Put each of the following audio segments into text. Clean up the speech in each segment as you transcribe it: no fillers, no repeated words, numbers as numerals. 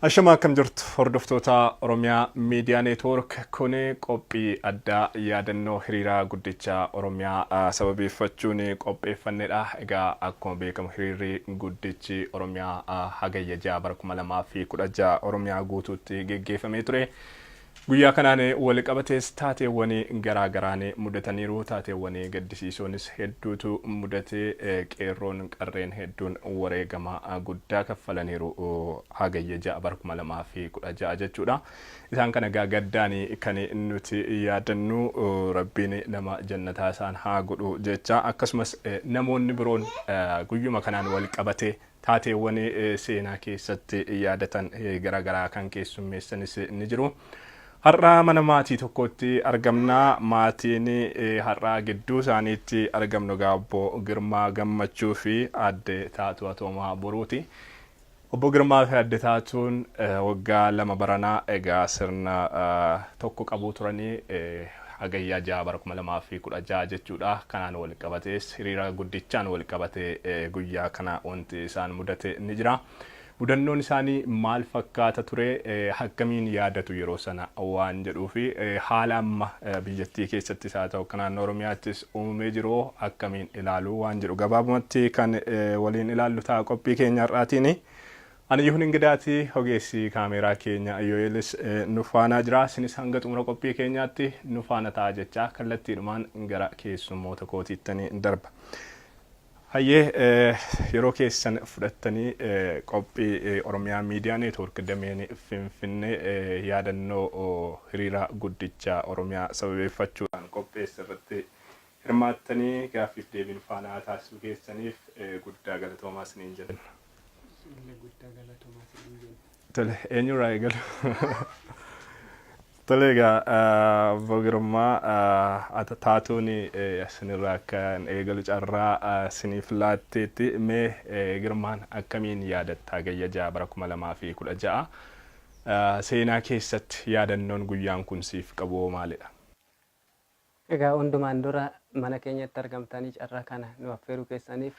Ashama akkam jirtu hordoftoota Oromiyaa Miidiyaa Neetwoork kun qophii addaa yaadannoo hiriira guddicha Oromiyaa sababeeffachuun qopheeffannedha. Egaa akkuma beekamu hiriirri guddichi Oromiyaa hagayya 2016 Oromiyaa guutuutti geggeeffamee ture. Guyyaa kanaan wal qabatees taateewwan garaagaraan mudataniiru. Taateewwan gaddisiisoonis hedduutu mudatee qeerroon qarreen hedduun wareegama guddaa kaffalaniiru hagayya 2016 jechuudha. Isaan kana gaddaan kan nuti yaadannu rabbiin nama jannataa isaan haa godhu jecha. Akkasumas namoonni biroon guyyuma kanaan wal qabatee taateewwan seenaa keessatti yaadatan garaagaraa kan keessummeessanis ni jiru. Har'a mana maatii tokkotti argamna. Maatiin har'a gidduu isaaniitti argamnu Obbo Girmaa Gammachuu fi Aadde Taatuu Atoomaa Boruuti. Obbo Girmaa fi Aadde Taatuun waggaa 2 baranaa egaa sirna tokko qabu turanii hagayyaa 2016 jechuudha. Kanaan wal qabatees hiriira guddichaan wal qabatee guyyaa kana wanti isaan mudate ni jira. Mudannoon isaanii maal fakkaata ture, akkamiin yaadatu yeroo sana waan jedhuu fi haala amma biyyattii keessattis haa ta'u kan Oromiyaattis uumamee jiru akkamiin ilaalu waan jedhu gabaabumatti kan waliin ilaallu ta'a qophii keenya har'aatiin. Ani yuhun ingidaati, ogeessi kaameeraa keenya Yoelis nu faana jira. Isinis hanga xumura qophii keenyaatti nu faana ta'a jecha kallattiidhumaan gara keessummoota kootiittanii darba. Hayyee yeroo keessan fudhattanii qophii Oromiyaa Miidiyaa Neetwoork dameen Finfinnee yaadannoo hiriira guddicha Oromiyaa sababeeffachuudhaan qopheesse irratti hirmaattanii gaaffiif deebiin faana taasisuu keessaniif guddaa galatoomaa isiniin jedhan. Guddaa galatoomaa isiniin jedhan. Tole eenyurraa eegalu? Tole egaa Obbo Girmaa Taatuun isinirraa kan eegalu carraa isiniif laatteetti. Mee Girmaan akkamiin yaadatta hagayya 2016 seenaa keessatti yaadannoon guyyaan kun siif qabu maalidha? Egaa hundumaan dura mana keenyatti argamtanii carraa kana nu affeeruu keessaniif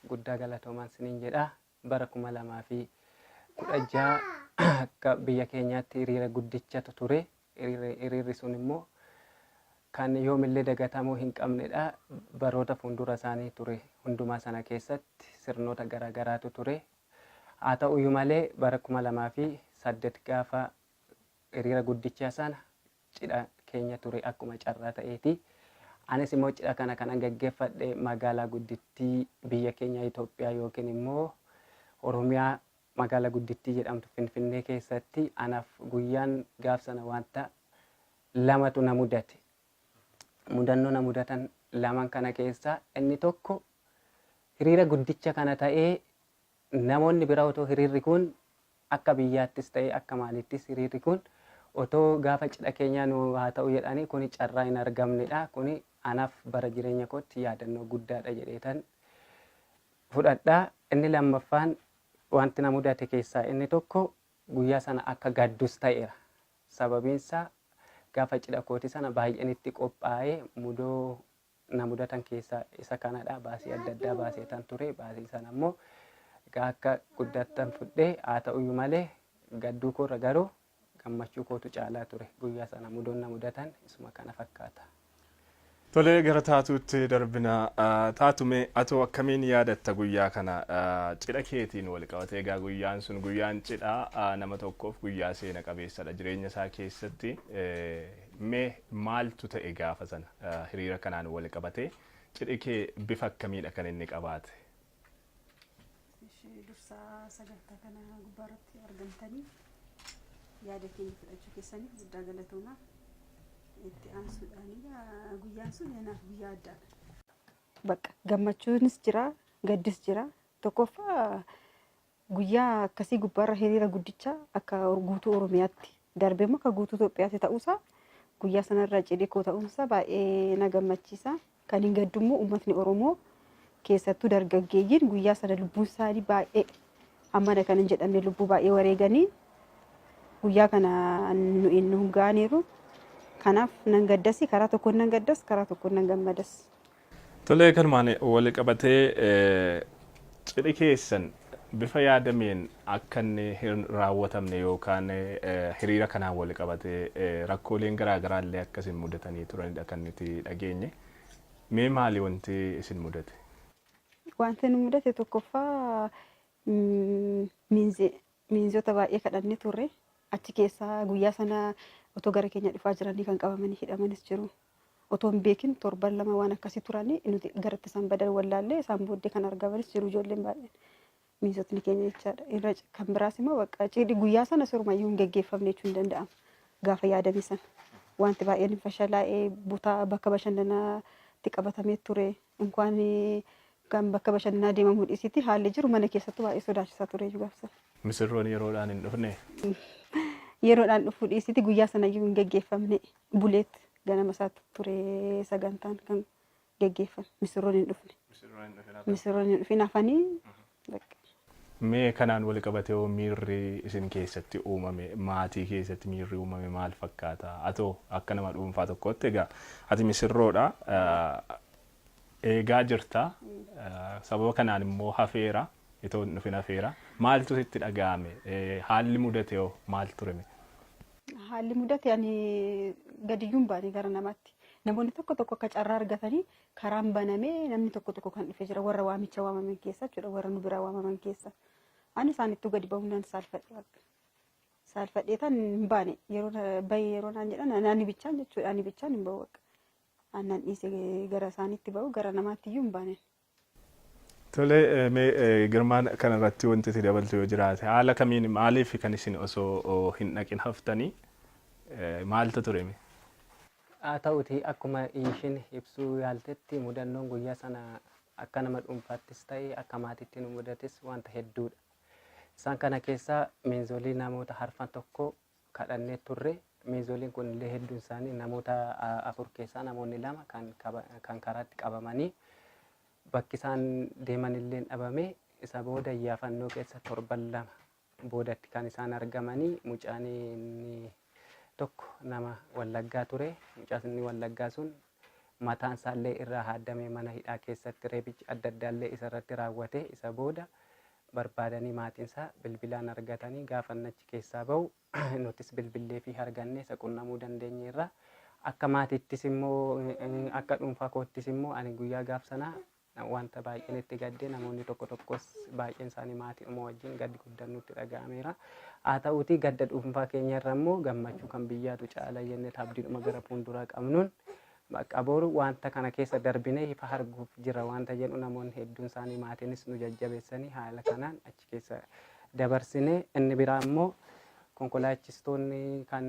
guddaa galatoomaa isiniin jedha. Bara 2016 akka biyya keenyaatti hiriira guddichatu ture. Hiriirri sun immoo kan yoomillee dagatamuu hin qabnedha. Baroota fuuldura isaanii ture hundumaa sana keessatti sirnoota garaagaraatu ture. Haa ta'uyyuu malee bara 2008 gaafa hiriira guddichaa sana cidha keenya ture akkuma carraa ta'eeti. Anis immoo cidha kana kan gaggeeffadhe magaalaa guddittii biyya keenya Itoophiyaa yookiin immoo Oromiyaa magaalaa guddittii jedhamtu Finfinnee keessatti. Anaaf guyyaan gaaf sana wanta lamatu na mudate. Mudannoo na mudatan laman kana keessaa inni tokko hiriira guddicha kana ta'ee namoonni bira otoo hiriirri kun akka biyyaattis ta'ee akka maalittis hiriirri kun otoo gaafa cidha keenyaa nu haa ta'u jedhanii kuni carraa hin argamnedha. Kuni anaaf bara jireenya kootti yaadannoo guddaadha jedheetan fudhadha. Inni lammaffaan wanti na mudate keessaa inni tokko guyyaa sana akka gaddus ta'eera. Sababiinsaa gaafa cidha kooti sana baay'een itti qophaa'ee mudoo na mudatan keessaa isa kanadha. Baasii adda addaa baaseetan ture. Baasii sana immoo akka guddattan fudhee haa ta'uyyuu malee gadduu koorra garuu gammachuu kootu caalaa ture. Guyyaa sana mudoon na mudatan isuma kana fakkaata. Tole gara Taatuutti darbina. Taatume atoo akkamiin yaadatta guyyaa kana cidha keetiin wal qabatee? Egaa guyyaan sun guyyaan cidhaa nama tokkoof guyyaa seena qabeessadha jireenya isaa keessatti. Mee maaltu ta'e gaafa sana hiriira kanaan wal qabatee cidhi kee bifa akkamiidha kan inni qabaate? Dursaa sagantaa kana gubbaarratti argamtanii yaada keenya fudhachuu keessaniif guddaa galatoomaa. Itti aansuudhaan guyyaan sun naaf guyyaa addaadha. Bakka gammachuunis jira, gaddis jira. Tokkoffaa guyyaa akkasii gubbaarra hiriira guddicha akka guutuu Oromiyaatti darbee immoo akka guutuu Itoophiyaatti ta'uusaa guyyaa sanarra cidhi koo ta'uunsaa baay'ee na gammachiisa. Kan hin gaddummoo uummatni Oromoo keessattuu dargaggeeyyiin guyyaa sana lubbuun isaanii baay'ee ammana kan hin jedhamne lubbuu baay'ee wareeganii guyyaa kana nu gaaniiru. Kanaaf nan gaddasi, karaa tokkoon nan gaddas, karaa tokkoon nan gammadas. Tole kanumaan wal qabatee cidhi keessan bifa yaadameen akka inni hin raawwatamne yookaan hiriira kanaan wal qabate rakkooleen garaagaraa illee akkasiin mudatanii turanidha kan nuti dhageenye. Mee maali wanti isin mudate? Wanti nu mudate tokkoffaa miinzota baay'ee kadhannee turre. Achi keessaa guyyaa sana otoo gara keenya dhufaa jiranii kan qabamanii hidhamanis jiru. Otoo hin beekin torban lama waan akkasii turanii nuti garatti isaan badan wallaallee isaan booddee kan argamanis jiru ijoolleen baay'een. Miinzotni keenya jechaadha. Irra kan biraas immoo bakka cidhi guyyaa sana sirumayyuu hin geggeeffamne jechuun ni danda'ama. Gaafa yaadame sana wanti baay'een hin fashalaa'ee butaa bakka bashannanaatti qabatamee ture. Inkwaan kan bakka bashannanaa deemamu dhiisitti haalli jiru mana keessattuu baay'ee sodaachisaa ture gaafsan. Misirroon yeroodhaan hin dhufne? Yeroodhaan dhufuu dhiisitti guyyaa sanayyuu hin geggeeffamne. Buleetti ganama isaatti ture sagantaan kan geggeeffame. Misirroon hin dhufne. Misirroon hin dhufne hafanii. Mee kanaan wal qabatee miirri isin keessatti uumame, maatii keessatti miirri uumame maal fakkaata? Atoo akka nama dhuunfaa tokkotti egaa ati misirroodha. Eegaa jirta. Sababa kanaan immoo hafeera. Itoo hin dhufin hafeera. Maaltu sitti dhaga'ame? Haalli mudate hoo maal tureme? Haalli mudate ani gadiyyuun baane gara namaatti. Namoonni tokko tokko akka carraa argatanii karaan banamee namni tokko tokko kan dhufee jira warra waamicha waamaman keessa jechuudha warra nu biraa waamaman keessa. Ani isaanittuu gadi bahuudhaan saalfadhee tan hin baane yeroo naan jedhan ani bichaan jechuudha ani bichaan hin bahu bakka. Aannan dhiisee gara isaaniitti bahu gara namaatti iyyuu hin baane. Tole mee Girmaan kanarratti wanti itti dabaltu yoo jiraate haala kamiin maaliif kan isin osoo hin dhaqin haftanii maaltu tureme? Haa ta'uti akkuma ishiin ibsuu yaaltetti mudannoon guyyaa sana akka nama dhuunfaattis ta'e akka maatiitti nu mudates wanta hedduudha. Isaan kana keessaa miinzolii namoota harfan tokko kadhannee turre. Miinzoliin kun illee hedduun isaanii namoota 4 keessaa namoonni 2 kan karaatti qabamanii bakki isaan deeman illee dhabame. Isa booda yaafannoo keessa torban 2 boodatti kan isaan argamanii mucaan tokko nama Wallaggaa ture. Mucaan inni Wallaggaa sun mataan isaallee irraa haadamee mana hidhaa keessatti reebichi adda addaallee isarratti raawwate. Isa booda barbaadanii maatiinsaa bilbilaan argatanii gaafannachi keessaa bahu nutis bilbillee fi arganne isa qunnamuu dandeenyeerra. Akka maatiittis immoo akka dhuunfaa koottis immoo ani guyyaa gaaf sanaa wanta baay'een itti gaddee namoonni tokko tokkos baay'een isaanii maatiidhuma wajjin gaddi guddaan nutti dhaga'ameera. Haa ta'uutii gadda dhuunfaa keenyarra immoo gammachuu kan biyyaatu caala jennee abdiidhuma gara fuulduraa qabnuun bakka boru wanta kana keessa darbinee ifa arguuf jira wanta jedhu namoonni hedduun isaanii maatiinis nu jajjabeessanii haala kanaan achi keessa dabarsine. Inni biraa immoo konkolaachistoonni kan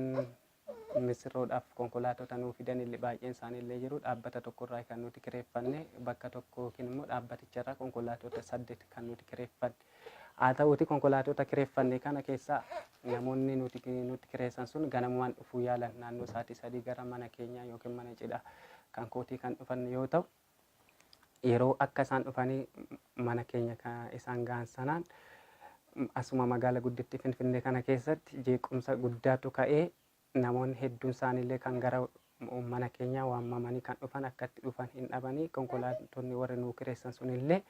misirroodhaaf konkolaattota nuu fidan illee baay'een isaanii illee jiru. Dhaabbata tokkorraa kan nuti kireeffanne bakka tokko yookiin immoo dhaabbaticharraa konkolaattota 8 kan nuti kireeffanne. Haa ta'uuti konkolaattota kireeffanne kana keessaa namoonni nuti kireessan sun ganamumaan dhufuu yaalan naannoo sa'aatii 3 gara mana keenyaa yookiin mana cidhaa kan kootii kan dhufan yoo ta'u yeroo akka isaan dhufanii mana keenya isaan gahan sanaan asuma magaala guddittii Finfinnee kana keessatti jeequmsa guddaatu ka'ee namoonni hedduun isaaniillee kan gara mana keenyaa waamamanii kan dhufan akkatti dhufan hin dhabanii konkolaattonni warri nuu kireessan sunillee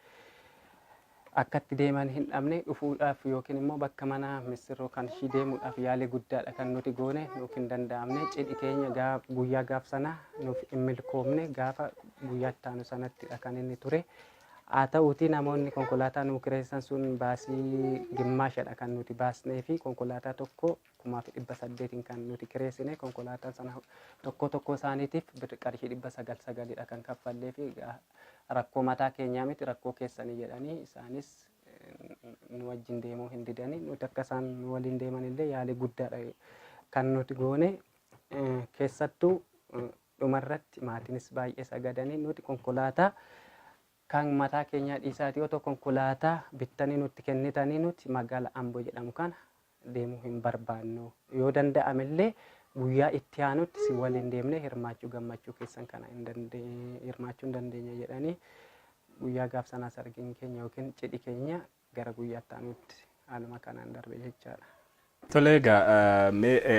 akkatti deeman hin dhabne dhufuudhaaf yookiin immoo bakka mana misirroo kan ishii deemuudhaaf yaalii guddaadha kan nuti goone nuuf hin danda'amne. Cidhi keenya guyyaa gaaf sana nuuf hin milkoomne gaafa guyyaa itti aanu sanattidha kan inni ture. Haa ta'uutii namoonni konkolaataa nuu kireessan sun baasii gimmaashadha kan nuti baasnee fi konkolaataa tokko 1800 kan nuti kireessine. Konkolaataan sana tokko isaaniitiif qarshii 900 kan kaffallee fi rakkoo mataa keenyaa miti rakkoo keessanii jedhanii isaanis nu wajjin deemuu hin didanii nuti akka isaan nu waliin deeman illee yaalii guddaadha kan nuti goone. Keessattuu dhumarratti maatiinis baay'ee sagadanii nuti konkolaataa kan mataa keenyaa dhiisaati yoo ta'u konkolaataa bittanii nutti kennitanii nuti magaala Amboo jedhamu kana deemuu hin barbaannu. Yoo danda'amillee guyyaa itti aanutti si waliin deemnee hirmaachuu gammachuu keessan kana hirmaachuu hin dandeenya jedhanii guyyaa gaaf sanaas argin keenya yookiin cidhi keenya gara guyyaa itti aanutti haaluma kanaan darbe jechaadha. Tole egaa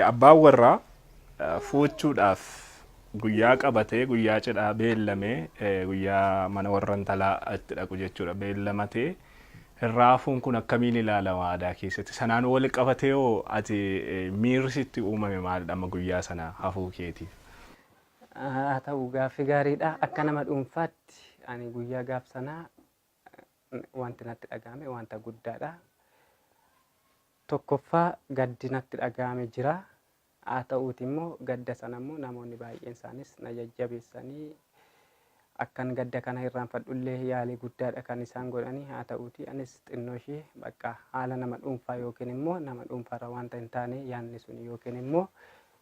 abbaan warraa fuuchuudhaaf guyyaa qabatee guyyaa cidhaa beellamee guyyaa mana warra intalaa itti dhaqu jechuudha beellamatee Raafuun kun akkamiin ilaalama aadaa keessatti? Sanaan wal qabatee hoo ati miirri sitti uumame maalidha amma guyyaa sana hafuu keetiif? Haa ta'u gaaffii gaariidha. Akka nama dhuunfaatti ani guyyaa gaaf sanaa wanti natti dhagahame wanta guddaadha. Tokkoffaa gaddi natti dhagahame jira. Haa ta'uuti immoo gadda sana immoo namoonni baay'een isaanis na jajjabeessanii akkan gadda kana irraanfadhullee yaalii guddaadha kan isaan godhanii. Haa ta'uuti anis xinnoo ishee bakka haala nama dhuunfaa yookiin immoo nama dhuunfaarra wanta hin taane yaadni sun yookiin immoo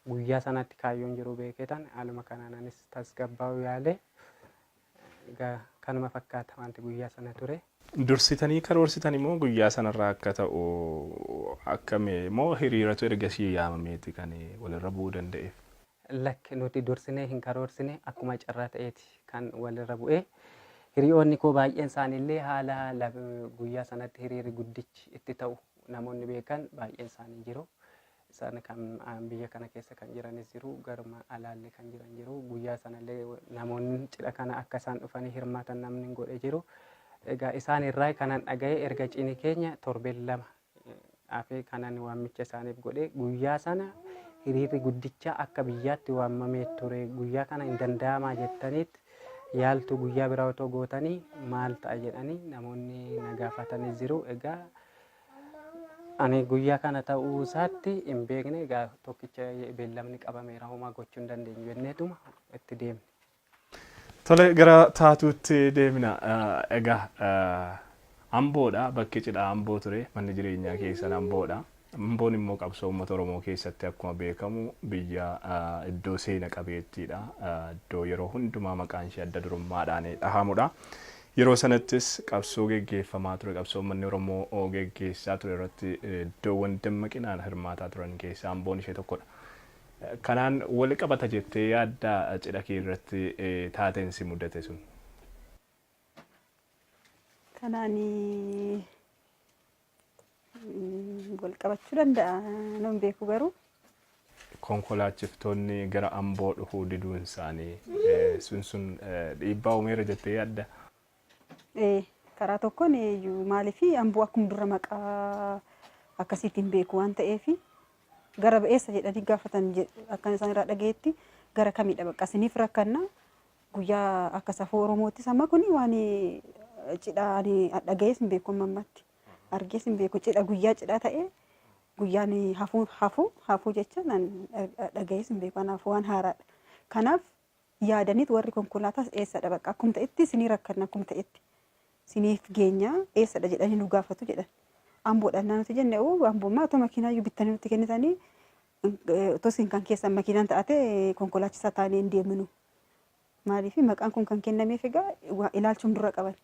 guyyaa sanatti kaayyoon jiru beeketan haaluma kanaan anis tasgabbaa'uu yaale kanuma fakkaata wanti guyyaa sana ture. Dursitanii karoorsitan immoo guyyaa sanarraa akka ta'u akkamii moo hiriiratu ergasii yaamameeti kan walirra bu'uu danda'eef? Lakki nuti dursinee hin karoorsine akkuma carraa ta'eeti kan walirra bu'ee. Hiriyoonni koo baay'een isaaniillee haala guyyaa sanatti hiriirri guddichi itti ta'u namoonni beekan baay'een isaanii jiru. Isaan kan biyya kana keessa kan jiranis jiru, garuma alaallee kan jiran jiru. Guyyaa sanallee namoonni cidha kana akka isaan dhufanii hirmaatan namni godhee jiru. Egaa isaan irraa kanan dhaga'e erga cidhi keenya torbeen lama hafee kanan waamicha isaaniif godhe guyyaa sana hiriirri guddicha akka biyyaatti waamamee ture. Guyyaa kana hin danda'amaa jettaniitti yaaltu guyyaa biraa otoo gootanii maal ta'a jedhanii namoonni na gaafatanii jiru. Egaa ani guyyaa kana ta'uu isaatti hin beekne. Egaa tokkicha beellamni qabameera homaa gochuu hin dandeenyu jenneetuma itti deemne. Tole gara taatuutti deemna. Egaa Amboodha, bakki cidhaa Amboo ture, manni jireenyaa keessan Amboodha. Amboon immoo qabsoo uummata Oromoo keessatti akkuma beekamu biyya iddoo seena qabeettiidha. Iddoo yeroo hundumaa maqaan ishee adda durummaadhaan dhahamudha. Yeroo sanattis qabsoo geggeeffamaa ture, qabsoo uummanni Oromoo geggeessaa ture irratti iddoowwan dammaqinaan hirmaataa turan keessaa Amboon ishee tokkodha. Kanaan wal qabata jettee yaadda cidha kee irratti taateen si mudate sun? Kanaan wal qabachuu danda'a nan beeku garuu. Konkolaachiftoonni gara Amboo dhufuu diduun isaanii sun dhiibbaa uumeera jettee yaadda? Karaa tokkoon maaliif Amboo akkuma dura maqaa akkasiitiin beeku waan ta'eef gara ba'eessa jedhanii gaafatan akkan isaan irraa dhageetti gara kamidha bakka isiniif rakkanna guyyaa akka safuu Oromoottis amma kun waan cidhaan dhagayees hin beeku ammatti argees hin beeku cidha guyyaa cidhaa ta'e guyyaan hafuu jecha dhagayees hin beeku kanaaf waan haaraadha. Kanaaf yaadaniit warri konkolaataas eessadha bakka akkuma ta'etti isinii rakkanna akkuma ta'etti isiniif geenya eessadha jedhanii nu gaafatu jedhan. Amboodhaan nuti jenne Amboommaa otoo makiinaayyuu bittanii nutti kennitanii otoo isin kan keessan makiinaan taate konkolaachisaa taanee hin deemnu. Maaliif maqaan kun kan kennameef egaa ilaalchuun dura qaban.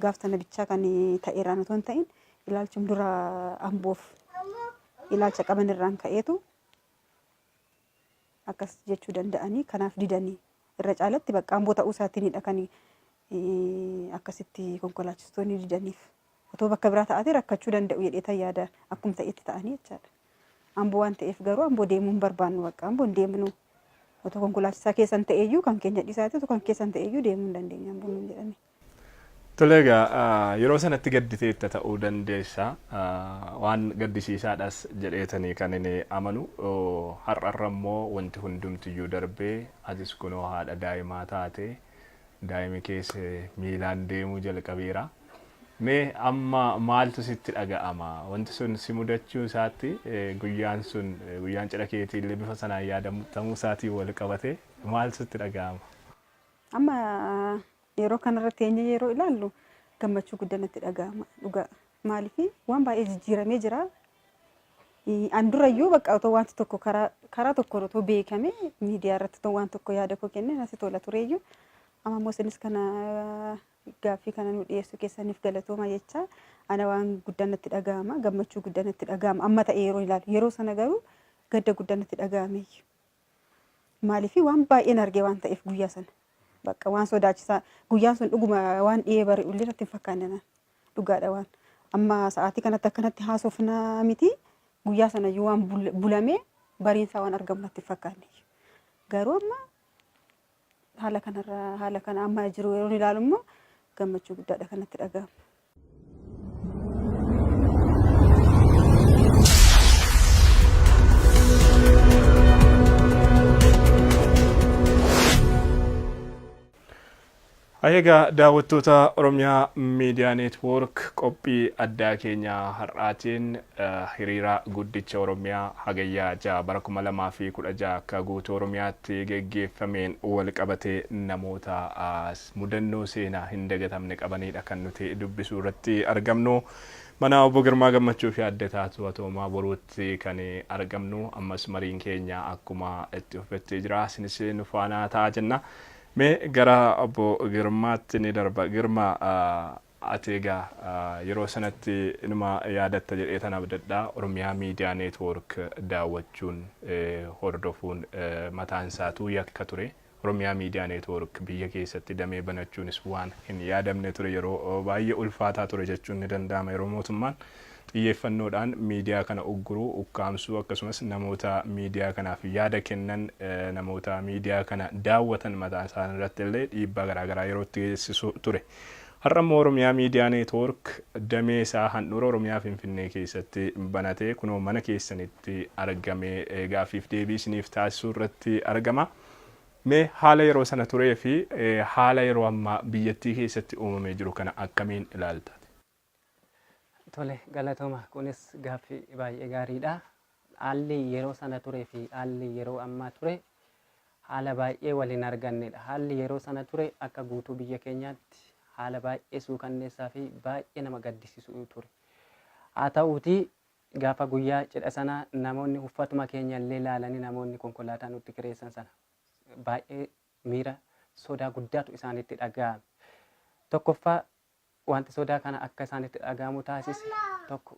Gaaf sana bichaa kan ta'eeraan otoo hin ta'in ilaalchuun dura Amboof ilaalcha qaban irraan ka'eetu akkas jechuu danda'anii kanaaf didanii irra caalatti bakka Amboo ta'uu isaatiinidha kan akkasitti konkolaachistoonni didaniif. Otoo bakka biraa ta'ate rakkachuu danda'u jedhee yaada akkuma ta'etti ta'anii jechaadha. Amboo waan ta'eef garuu Amboo deemuun barbaannu bakka Amboo deemnu otoo konkolaachisaa keessan ta'eeyyuu kan keenya dhiisaate otoo kan keessan ta'eeyyuu deemuu hin dandeenye Amboo nuun jedhani. Tole egaa yeroo sanatti gadditeetta ta'uu dandeessa waan gaddisiisaadhas jedheetanii kan inni amanu har'arra immoo wanti hundumtiyyuu darbee atis kunoo haadha daa'imaa taate daa'imi keessa miilaan deemuu jalqabeera. Mee amma maaltu sitti dhaga'ama? Wanti sun si mudachuu isaatti guyyaan sun guyyaan cidha keetii illee bifa sanaan yaadatamuu isaatiin wal qabate maal sitti dhaga'ama? Amma yeroo kanarratti eenyu yeroo ilaallu gammachuu guddaan natti dhaga'ama dhugaa. Maaliif waan baay'ee jijjiiramee jira. An durayyuu bakka otoo wanti tokko karaa tokko otoo beekame miidiyaa irratti otoo waan tokko yaada koo kenne natti tola tureeyyuu amma immoo isinis kana gaaffii kana nu dhiyeessu keessaniif galatooma jecha ana waan guddaan natti dhaga'ama gammachuu guddaan natti dhaga'ama amma ta'e yeroo ilaalu yeroo sana garuu gadda guddaan natti dhaga'ame maaliif waan baay'een argee waan ta'eef guyyaa sana bakka waan sodaachisaa guyyaan sun dhuguma waan dhiyee bari'u illee natti hin fakkaanne dhugaadha waan amma sa'aatii kanatti akkanatti haasofnaa miti guyyaa sana iyyuu waan bulamee bariinsaa waan argamu natti hin fakkaanne garuu amma haala kana amma jiru yeroo ilaalu immoo gammachuu guddaadha kanatti dhaga'ama. Egaa daawwattoota Oromiyaa Miidiyaa Neetwoork qophii addaa keenya har'aatiin hiriira guddicha Oromiyaa hagayyaa 6 bara 2016 akka guutuu Oromiyaatti geggeeffameen wal qabatee namoota mudannoo seenaa hin dagatamne qabanidha kan nuti dubbisuu irratti argamnu. Mana obbo Girmaa Gammachuu fi adda taatu Atoomaa Boruutti kan argamnu. Ammas mariin keenya akkuma itti fufettee jira. Isinis nu faana ta'a jenna. Mee gara obbo Girmaatti ni darba. Girma ati egaa yeroo sanatti inuma yaadatta jedhee tan abdadhaa Oromiyaa Miidiyaa Neetwoork daawwachuun hordofuun mataan isaatuu yakka ture. Oromiyaa Miidiyaa Neetwoork biyya keessatti damee banachuunis waan hin yaadamne ture, yeroo baay'ee ulfaataa ture jechuun ni danda'ama. Yeroo mootummaan xiyyeeffannoodhaan miidiyaa kana ugguruu, ukkaamsuu akkasumas namoota miidiyaa kanaaf yaada kennan, namoota miidiyaa kana daawwatan mataa isaanii irratti illee dhiibbaa garaagaraa yeroo itti geessisu ture. Har'a immoo Oromiyaa Miidiyaa Neetwoork damee isaa handhuura Oromiyaa Finfinnee keessatti banatee kunoo mana keessanitti argamee gaaffiif deebii isiniif taasisuu irratti argama. Mee haala yeroo sana turee fi haala yeroo ammaa biyyattii keessatti uumamee jiru kana akkamiin ilaalta? Tole, galatooma. Kunis gaaffii baay'ee gaariidha. Haalli yeroo sana turee fi haalli yeroo ammaa ture haala baay'ee waliin argannedha. Haalli yeroo sana ture akka guutuu biyya keenyaatti haala baay'ee suukanneessaa fi baay'ee nama gaddisiisu ture. Haa ta'uutii gaafa guyyaa cidha sana namoonni uffatuma keenya illee ilaalanii namoonni konkolaataa nutti kireessan sana baay'ee miira sodaa guddaatu isaanitti dhaga'ame. Tokkoffaa wanti sodaa kana akka isaanitti dhaga'amu taasise tokko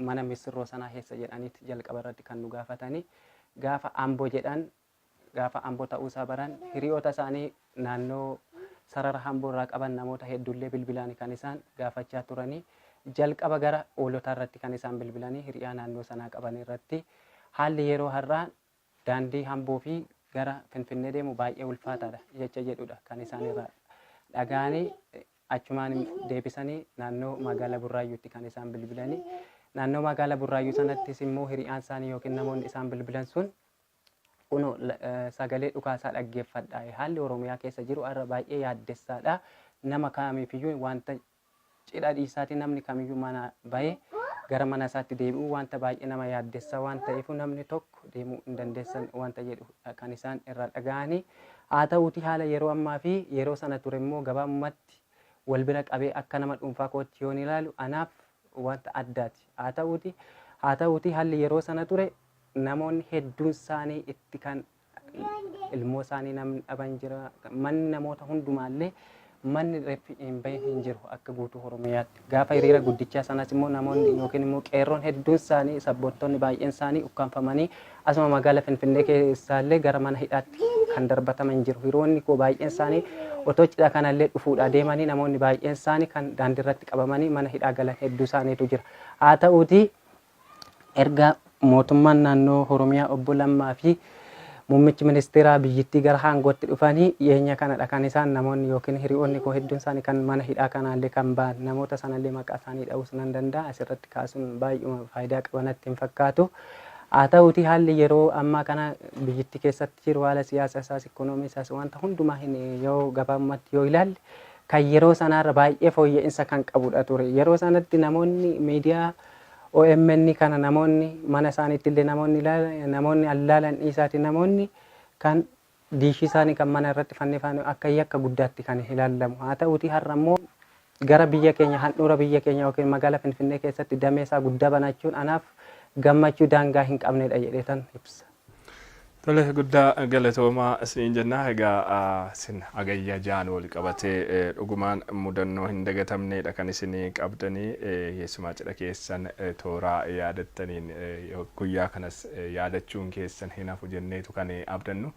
mana misirroo sanaa keessa jedhaniiti jalqaba irratti kan nu gaafatanii gaafa amboo jedhan gaafa amboo ta'uusaa baran hiriyoota isaanii naannoo sarara amboo irraa qaban namoota hedduullee bilbilaan kan isaan gaafachaa turanii jalqaba gara oolotaa irratti kan isaan bilbilanii hiriyaa naannoo sanaa qaban irratti haalli yeroo har'aa daandii amboo fi gara Finfinnee deemu baay'ee ulfaataadha jecha jedhudha kan isaan irraa dhaga'anii achumaan deebisanii naannoo magaalaa Burraayyuutti kan isaan bilbilanii naannoo magaalaa Burraayyuu sanattis immoo hiriyaan isaanii yookiin namoonni isaan bilbilan sun kunoo sagalee dhukaasaa dhaggeeffadhaa haalli Oromiyaa keessa jiru har'a baay'ee yaaddessaadha. Nama kamiifiyyuu wanta cidha dhiisaati namni kamiyyuu mana bahee gara mana isaatti deebi'u wanta baay'ee nama yaaddessa waan ta'eef namni tokko deemuu hin dandeessan wanta jedhu kan isaan irraa dhaga'anii. Haa ta'uutii haala yeroo ammaa fi yeroo sana ture immoo gabaabumatti wal bira qabee akka nama dhuunfaa kootti yoon ilaalu anaaf wanta addaati. Haa ta'uutii haalli yeroo sana ture namoonni hedduun isaanii itti kan ilmoo isaanii namni dhaban jira. Manni namoota hundumaallee manni reeffi hin bahe hin jiru akka guutuu Oromiyaatti. Gaafa hiriira guddichaa sanas immoo namoonni yookiin immoo qeerroon hedduun isaanii sabboontonni baay'een isaanii ukkaanfamanii asuma magaalaa Finfinnee keessaallee gara mana hidhaatti kan darbataman jiru. Hiriyoonni koo baay'een isaanii otoo cidha kanallee dhufuudha deemanii namoonni baay'een isaanii kan daandii irratti qabamanii mana hidhaa galan hedduu isaaniitu jira. Haa ta'uutii erga mootummaan naannoo Oromiyaa obbo Lammaa fi muummichi ministeeraa biyyattii gara aangootti dhufanii dhiyeenya kanadha kan isaan namoonni yookiin hiriyoonni koo hedduun isaanii kan mana hidhaa kanaallee kan ba'an namoota sanallee maqaa isaanii dha'uus nan danda'a asirratti kaasuun baay'ee faayidaa qabanatti hin fakkaatu. Haa ta'uutii haalli yeroo ammaa kana biyyattii keessatti jiru haala siyaasa isaas ikoonoomii isaas wanta hundumaa hin yoo gabaabumatti yoo ilaalle kan yeroo sanaarra baay'ee fooyya'insa kan qabudha ture. Yeroo sanatti namoonni miidiyaa OMN kana namoonni mana isaaniitti illee namoonni allaalan dhiisaati namoonni kan diishii isaanii kan mana irratti fannifame akka yakka guddaatti kan ilaallamu. Haa ta'uutii har'a immoo gara biyya keenya handhuura biyya keenya yookiin magaalaa Finfinnee keessatti damee isaa guddaa banachuun anaaf gammachuu daangaa hin qabnedha jedheetan ibsa. Tole, guddaa galatoomaa siin jenna. Egaa isin hagayya 6 wal qabatee dhugumaan mudannoo hin dagatamnedha kan isin qabdanii keessumaa cidha keessan tooraa yaadattaniin guyyaa kanas yaadachuun keessan hin hafu jenneetu kan abdannu.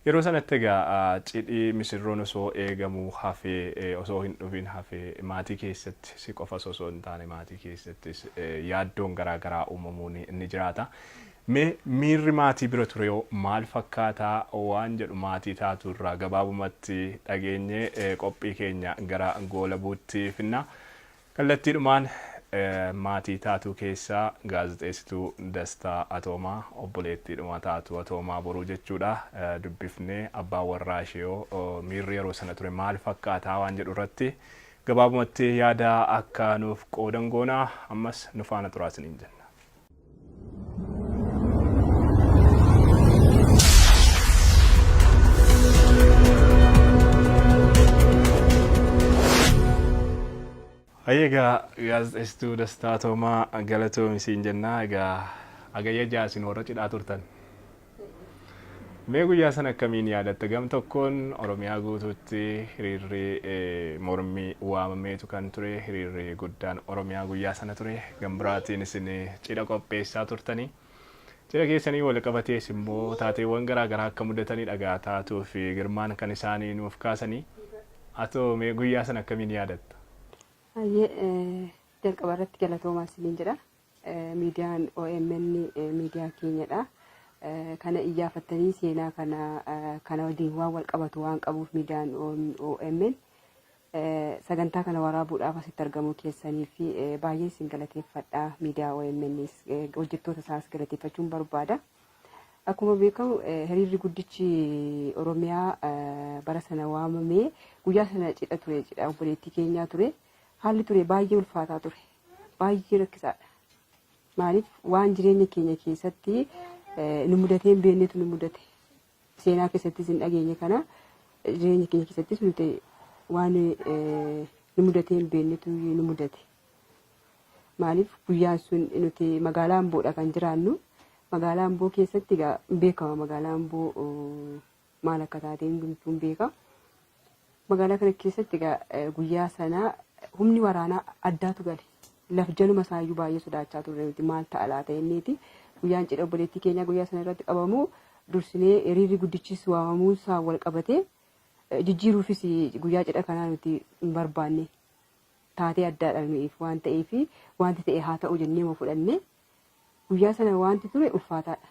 Yeroo sanatti egaa cidhi misirroon osoo eegamuu hafee osoo hin dhufin hafee maatii keessatti si qofa osoo hin taane maatii keessattis yaaddoon garaagaraa uumamuun ni jiraata. Mee miirri maatii bira ture maal fakkaataa waan jedhu maatii taatu irraa gabaabumatti dhageenye qophii keenya gara goolabuutti finna. Kallattiidhumaan maatii taatu keessaa gaazexeessituu Dastaa Atoomaa obboleettiidhuma taatu Atoomaa boruu jechuudha. Dubbifnee abbaan warraa ishee miirri yeroo sana ture maal fakkaataa waan jedhu irratti gabaabumatti yaada akka nuuf qoodan goonaa. Ammas nu faana turaa isiniin jenna. Egaa gaazexeessituu Dastaa Atoomaa galatoomi siin jennaa. Egaa agayya jaasin warra cidhaa turtan. Mee guyyaa sana akkamiin yaadatta? Gam tokkoon Oromiyaa guutuutti hiriirri mormii waamameetu kan ture. Hiriirri guddaan Oromiyaa guyyaa sana ture. Gam biraatiin isin cidha qopheessaa turtanii. Cidha keessanii wal qabatees immoo taateewwan garaa garaa akka mudatanii dhagaa taatuu fi girmaan kan isaanii nuuf kaasanii. Atoo mee guyyaa sana akkamiin yaadatta? Jalqaba irratti galatoomaa isiniin jedha. Miidiyaan OMN miidiyaa keenyadha. Kana iyyafattanii seenaa kana waliin waan wal qabatu waan qabuuf miidiyaan OMN sagantaa kana waraabuudhaaf asitti argamuu keessanii fi baay'ee isin galateeffadha. Miidiyaa OMNs hojjettoota isaas galateeffachuun barbaada. Akkuma beekamu hiriirri guddichi Oromiyaa bara sana waamamee guyyaa sana cidha ture, cidha obboleettii keenyaa ture. Haalli ture baay'ee ulfaataa ture, baay'ee rakkisaadha. Maaliif waan jireenya keenya keessatti nu mudatee hin beeknetu nu mudate. Seenaa keessattis hin dhageenye kana jireenya keenya keessattis nuti waan nu mudatee hin beeknetu nu mudate. Maaliif guyyaan sun nuti magaalaa Amboodha kan jiraannu. Magaalaa Amboo keessatti hin beekama. Magaalaa Amboo maal akka taateen hin beekama. Magaalaa kana keessatti guyyaa sana humni waraanaa addaatu gale. Laf jaluma isaayyuu baay'ee sodaachaa turre nuti maal ta'a laata jenneeti. Guyyaan cidha obboleettii keenyaa guyyaa sana irratti qabamu dursinee hiriirri guddichis waamamuu isaa wal qabatee jijjiiruufis guyyaa cidha kanaa nuti hin barbaanne. Taatee addaadha nuyiif waan ta'eef wanti ta'e haa ta'u jennee ma fudhanne. Guyyaa sana wanti ture ulfaataadha.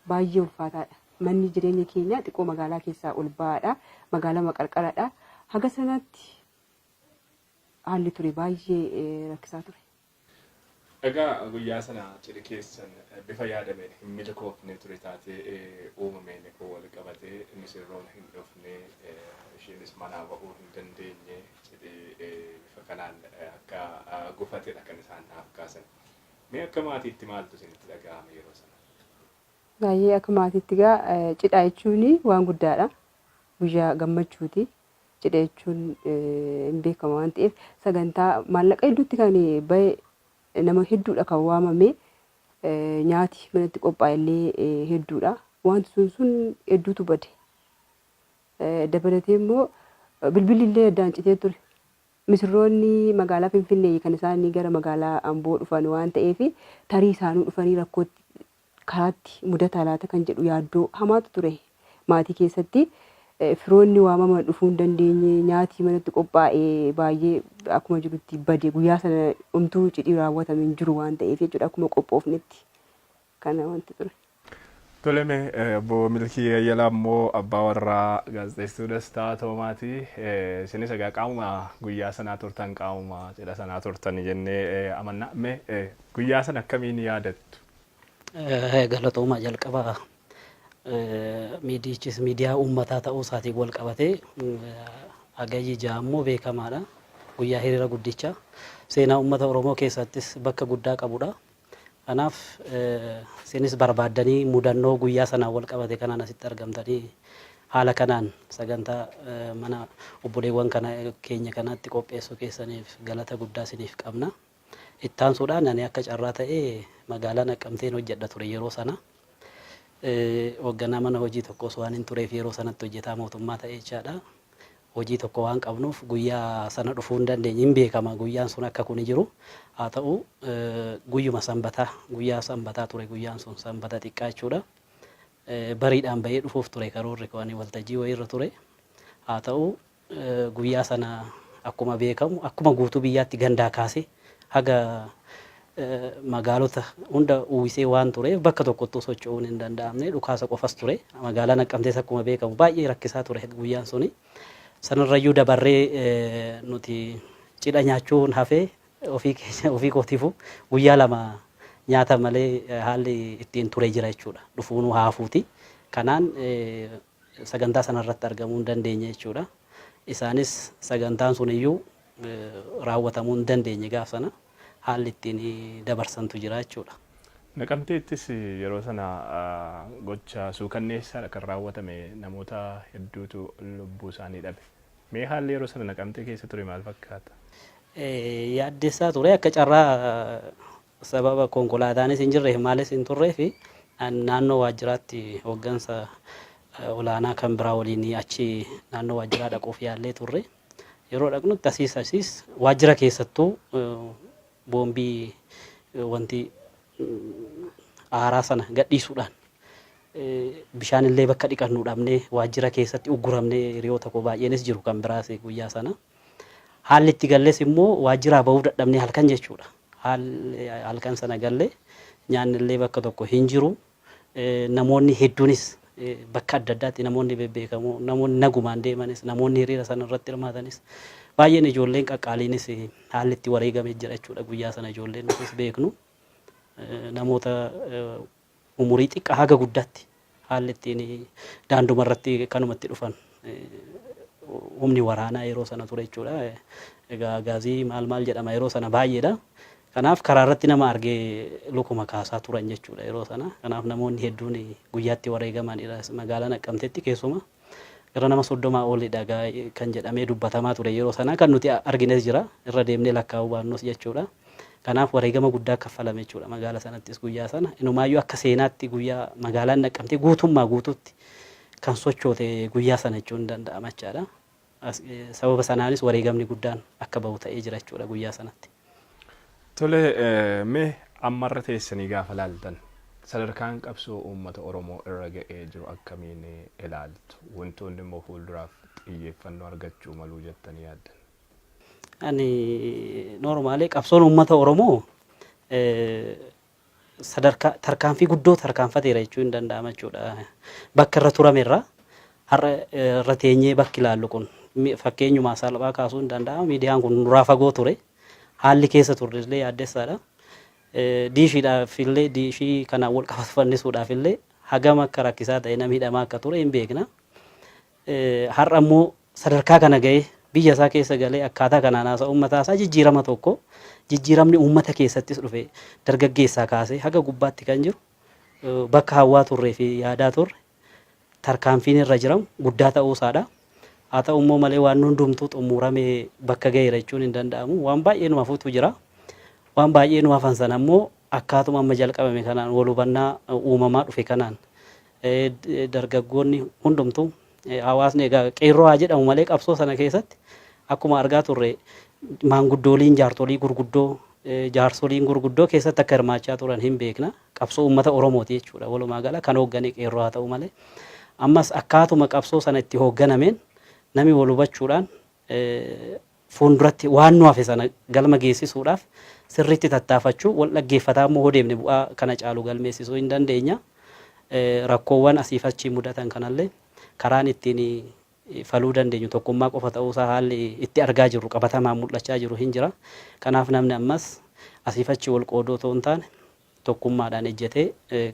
Baay'ee ulfaataadha. Manni jireenya keenyaa xiqqoo magaalaa keessaa ol ba'aadha. Magaalaa maqarqaradha. Haga sanatti haalli ture baay'ee rakkisaa ture. Egaa guyyaa sana cidhi keessan bifa yaadameen hin milkoofne ture taatee uumameen wal qabatee misirroon hin dhufne isheenis manaa ba'uu hin dandeenye cidhi bifa kanaan akka gufatedha kan isaan naaf kaasan. Mee akka maatiitti maaltu isinitti dhaga'ame yeroo sana? Baay'ee akka maatiitti cidha jechuun waan guddaadha. Guyyaa gammachuuti. Cidha jechuun hin beekama waan ta'eef sagantaa maallaqa hedduutti kan bahe nama hedduudha kan waamame nyaati manatti qophaa'ellee hedduudha. Wanti sun hedduutu bade. Dabalatee immoo bilbilli illee addaan citee ture. Misirroonni magaalaa Finfinnee kan isaan gara magaalaa Amboo dhufan waan ta'eef tarii isaanii dhufanii rakkootti karaatti mudataa laata kan jedhu yaaddoo hamaatu ture maatii keessatti. Firoonni waamama dhufuu hin dandeenye nyaati manatti qophaa'ee baay'ee akkuma jirutti bade. Guyyaa sana umtuu cidhi raawwatame hin jiru waan ta'eef jechuudha akkuma qophoofnetti kana wanti ture. Toleme obbo Milkii Ayyalaa immoo abbaa warraa gaazexeessituu Dastaa Atoomaati. Isinis egaa qaamuma guyyaa sanaa turtan qaamuma cidha sanaa turtan jennee amanna. Guyyaa sana akkamiin yaadattu? Galatoomaa jalqabaa miidiyichis miidiyaa uummataa ta'uu isaatiin wal qabatee agayyi jaammoo beekamaadha. Guyyaa hiriira guddicha seenaa uummata Oromoo keessattis bakka guddaa qabudha. Kanaaf isinis barbaaddanii mudannoo guyyaa sanaan wal qabate kanaan asitti argamtanii haala kanaan sagantaa mana obboleewwan keenya kanaatti qopheessuu keessaniif galata guddaa isiniif qabna. Itti aansuudhaan ani akka carraa ta'ee magaalaa Naqqamteen hojjedha ture yeroo sana. Hoogganaa mana hojii tokkos waan hin tureef yeroo sanatti hojjetaa mootummaa ta'ee jechaadha. Hojii tokko waan qabnuuf guyyaa sana dhufuu hin dandeenye hin beekama guyyaan sun akka kuni jiru. Haa ta'u guyyuma sanbataa guyyaa sanbataa ture guyyaan sun sanbata xiqqaa jechuudha. Bariidhaan bahee dhufuuf ture karoorri waan waltajjii wayiirra ture. Haa ta'u guyyaa sana akkuma beekamu akkuma guutuu biyyaatti gandaa kaasee haga magaalota hunda uwwisee waan tureef bakka tokkotti socho'uun hin danda'amne dhukaasa qofas ture. Magaalaa Naqqamtees akkuma beekamu baay'ee rakkisaa ture guyyaan suni. Sanarrayyuu dabarree nuti cidha nyaachuun hafee ofii kootiifuu guyyaa lama nyaata malee haalli ittiin ture jira jechuudha. Dhufuun haafuuti. Kanaan sagantaa sanarratti argamuu hin dandeenye jechuudha. Isaanis sagantaan sun iyyuu raawwatamuu hin dandeenye gaaf sana haalli ittiin dabarsantu jira jechuudha. Naqamteettis yeroo sana gocha suukanneessaadha kan raawwatame namoota hedduutu lubbuu isaanii dhabe. Mee haalli yeroo sana Naqamtee keessa ture maal fakkaata? Yaaddessaa ture akka carraa sababa konkolaataanis hin jirreef maalis hin turree fi naannoo waajjiraatti hooggansa olaanaa kan biraa waliin achi naannoo waajjiraa dhaquuf yaallee turre. Yeroo dhaqnutti asiis waajjira keessattuu boombii wanti aaraa sana gadhiisuudhaan bishaan illee bakka dhiqannuu dhabnee waajjira keessatti ugguramnee hiriyoota koo baay'eenis jiru kan biraas guyyaa sana. Haalli itti gallees immoo waajjiraa bahuu dadhabnee halkan jechuudha. Halkan sana gallee nyaanni illee bakka tokko hin jiru. Namoonni hedduunis bakka adda addaatti namoonni bebbeekamoo namoonni nagumaan deemanis namoonni hiriira sana irratti hirmaatanis baay'een ijoolleen qaqqaaliinis haalli itti wareegamee jira jechuudha. Guyyaa sana ijoolleen nutis beeknu. Namoota umurii xiqqaa haga guddaatti haalli ittiin daanduma irratti kanumatti dhufan humni waraanaa yeroo sana ture jechuudha. Egaa gaazii maal jedhama yeroo sana baay'eedha. Kanaaf karaa irratti nama argee lukuma kaasaa turan jechuudha yeroo sana. Kanaaf namoonni hedduun guyyaatti wareegamanidha. Magaalaa Naqqamteetti keessuma gara nama 30 olidha kan jedhamee dubbatamaa ture yeroo sana kan nuti argines jira. Irra deemnee lakkaa'uu baannus jechuudha. Kanaaf wareegama guddaa kaffalame jechuudha magaalaa sanattis guyyaa sana. Inumaayyuu akka seenaatti guyyaa magaalaan Naqqamtee guutummaa guutuutti kan sochoote guyyaa sana jechuun danda'ama jechaadha. Sababa sanaanis wareegamni guddaan akka bahu ta'ee jira jechuudha guyyaa sanatti. Tole mee ammarra teessanii gaafa laaltan sadarkaan qabsoo uummata Oromoo irra ga'ee jiru akkamiin ilaaltu? Wantoonni immoo fuulduraaf xiyyeeffannoo argachuu maluu jettanii yaaddan? Ani normaalee qabsoon uummata Oromoo sadarkaa tarkaanfii guddoo tarkaanfateera jechuun hin danda'ama jechuudha. Bakka irra turamerra har'a irra teenyee bakki ilaallu kun fakkeenyuma salphaa kaasuu hin danda'ama. Miidiyaan kun nuraa fagoo ture. Haalli keessa turre illee yaaddessaadha. Diishiidhaaf illee diishii kanaan wal qabatu fannisuudhaaf illee hagam akka rakkisaa ta'e nama hidhamaa akka ture hin beekna. Har'a immoo sadarkaa kana ga'ee biyya isaa keessa galee akkaataa kanaan haasa'u uummataa isaa jijjiirama tokko jijjiiramni uummata keessattis dhufe dargaggeessaa kaasee haga gubbaatti kan jiru bakka hawwaa turree fi yaadaa turre tarkaanfiin irra jiramu guddaa ta'uu isaadha. Haa ta'u immoo malee waan hundumtuu xumuramee bakka ga'eera jechuun hin danda'amu. Waan baay'ee nu hafuutu jira. Waan baay'ee nu hafan sana immoo akkaatuma amma jalqabame kanaan wal hubannaa uumamaa dhufe kanaan dargaggoonni hundumtuu hawaasni egaa qeerroo haa jedhamu malee qabsoo sana keessatti akkuma argaa turre maanguddooliin jaartolii gurguddoo jaarsoliin gurguddoo keessatti akka hirmaachaa turan hin beekna. Qabsoo uummata Oromooti jechuudha. Walumaa gala kan hooggane qeerroo haa ta'u malee ammas akkaatuma qabsoo sana itti hoogganameen namni wal hubachuudhaan fuulduratti waan nu hafe sana galma geessisuudhaaf sirriitti tattaafachuu wal dhaggeeffataa immoo deemne bu'aa kana caalu galmeessisuu hin dandeenya. Rakkoowwan asiif achi mudatan kanallee karaan ittiin faluu dandeenyu tokkummaa qofa ta'uusaa haalli itti argaa jirru qabatamaan mul'achaa jiru hin jira. Kanaaf namni ammas asiif achi wal qoodoo otoo hin taane tokkummaadhaan ejjetee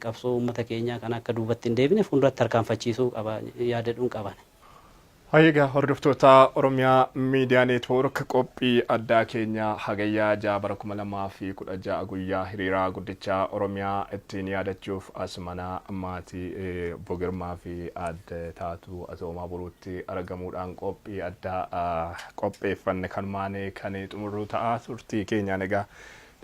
qabsoo uummata keenyaa kan akka duubatti hin deebine fuulduratti tarkaanfachiisuu qaba yaadadhuun qaban. Hayyiga hordoftoota Oromiyaa Miidiyaa Neetwoork qophii addaa keenyaa hagayyaa 6/2016 guyyaa hiriiraa guddichaa Oromiyaa ittiin yaadachuuf as mana maatii Bogirmaa fi adde Taatu Azoomaa Boruutti argamuudhaan qophii addaa qopheeffanne kanumaan kan xumurru ta'a. Turtii keenyaan egaa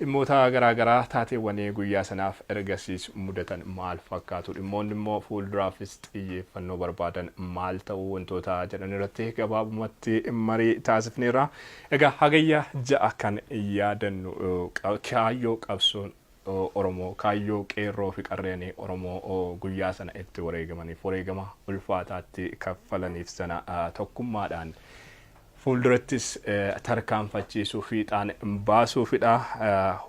dhimmoota garaagaraa taateewwanii guyyaa sanaaf ergasiis mudatan maal fakkaatu? Dhimmoonni immoo fuulduraafis xiyyeeffannoo barbaadan maal ta'uu wantoota jedhan irratti gabaabumatti marii taasifneerra. Egaa hagayya 6 kan yaadannu kaayyoo qabsoon Oromoo kaayyoo qeerroo fi qarreen Oromoo guyyaa sana itti wareegamaniif wareegama ulfaataatti kaffalaniif sana tokkummaadhaan fuuldurattis tarkaanfachiisuu fiixaan baasuufidha.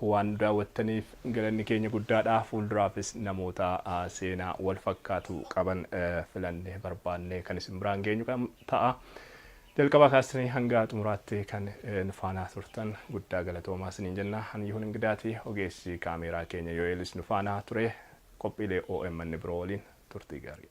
Waan daawwattaniif galanni keenya guddaadha. Fuulduraafis namoota seenaa wal fakkaatu qaban filannee barbaannee kan isin biraan geenyu ta'a. jalqaba kaasanii hanga xumuraatti kan nu faana turtan guddaa galatoomaa isiniin jenna. Ani yuhun ingidaati ogeessi kaameeraa keenya Yoelis nu faana ture qophiilee OMN biroo waliin turtii gaarii.